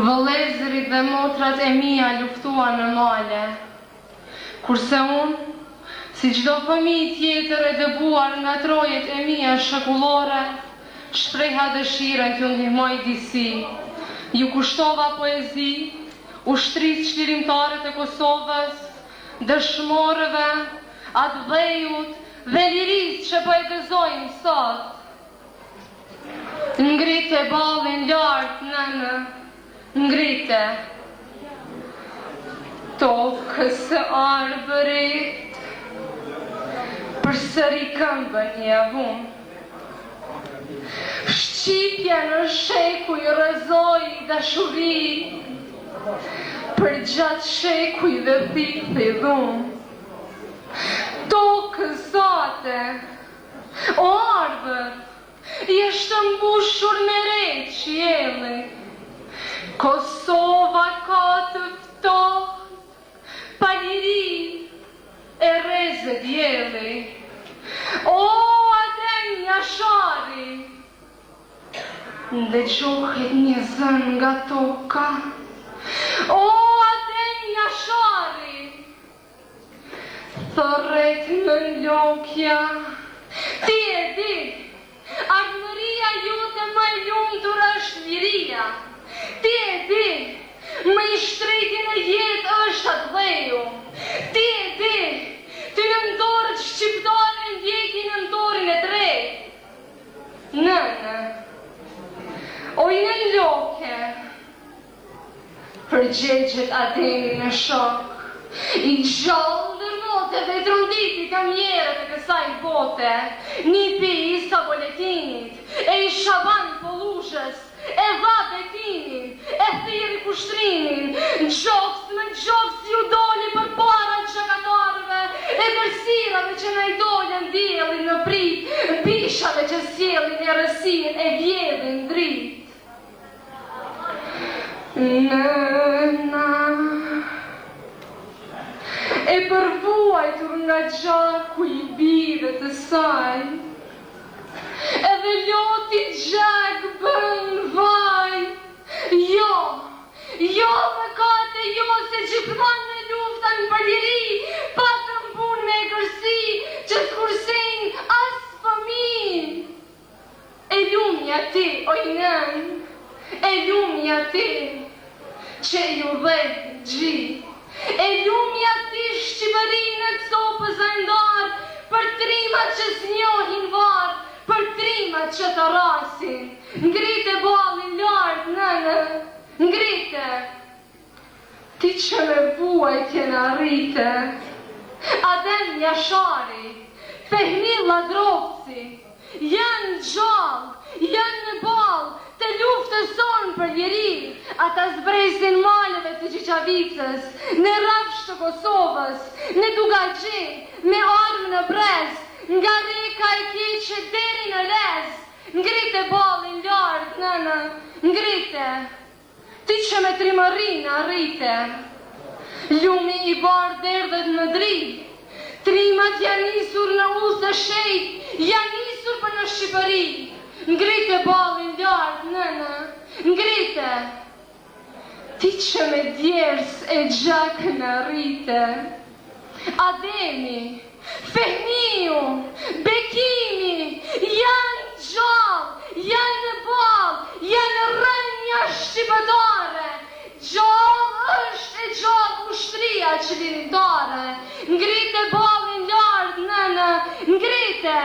Vëllezërit dhe motrat e mia luftuan në male, kurse unë, si çdo fëmijë tjetër e dëbuar nga trojet e mia shekullore, shpreha dëshirën t'ju ndihmoj disi, ju kushtova poezi, ushtrisë çlirimtare të Kosovës, dëshmorëve, atë dhejut dhe lirisë që po e gëzojmë sot. Ngrite ballin lart, nënë, ngrite. Tokës së arbërit, përsëri këmbën javun. Shqipja në shekuj rrezoi dashuri, për gjatë shekuj dhe pipi dhun. Tokës zote, o arbër, jeshtë mbushur me re qielli. Kosova ka të ftohtë, pa liri e rrezë dielli. O Adem Jashari, ndëgjohet një zën nga toka. O Adem Jashari, thërret në lokja. Ti e di, ardhmëria jote më e lumtur është liria. Ti e di, më i shtrejti në jetë është atë dheju. Ti e di, ty në ndorët shqiptare ndjeki në ndorin e drejtë. Nënë, oj në loke, përgjegjet Ademi në shok, i gjallë dërmote dhe i tronditi kamjerët e kësaj bote, një pi i sa boletinit, e i shaban polushës, e dha betinin, e thiri pushtrimin, gjoks me gjoks ju doli për para gjakatarëve, e kërsirave që na i dolën djelin në prit, pishave që sjellin e rësin e vjedhin drit. Nëna, e përvuajtur nga gjaku i bive të saj, edhe loti gjak bën vaj. Jo më kate jo, se gjithmonë në luftën për liri, patëm pun me kërsi, që s'kursejnë as fëmijë. E lumja ti, oj nën, e lumja ti, që ju dhe gjithë. E lumja ti Shqipërinë në copës e ndarë, për trimat që s'njohin varë, për trimat që të rasin. Ngrite ballin lartë, nënë, ngrite. Ti që me vuajtje në rrite. Adem Jashari, Fehmi Ladrovci, janë gjallë, janë në balë, të luftës sonë për ljeri. Ata zbresin maleve të Qiqavicës, në rafsh të Kosovës, në Dugaxhi, me armë në brez, nga reka e keqe deri në lez. Ngrite ballin lartë, nënë, ngrite. Ti që me trimërina rrite. Lumi i bardh derdhet në dritë. Trimat janë nisur në usë shejt, janë nisur për në Shqipëri. Ngrite ballin lartë, nënë, ngrite. Ti që me djers e gjak në rrite. Ademi, Fehmiu, Bekimi, janë gjallë, janë në balë, janë rënja shqipëtare. Gjallë është e gjallë ushtria qlirimtare. Ngrite ballin lartë, nënë, ngrite.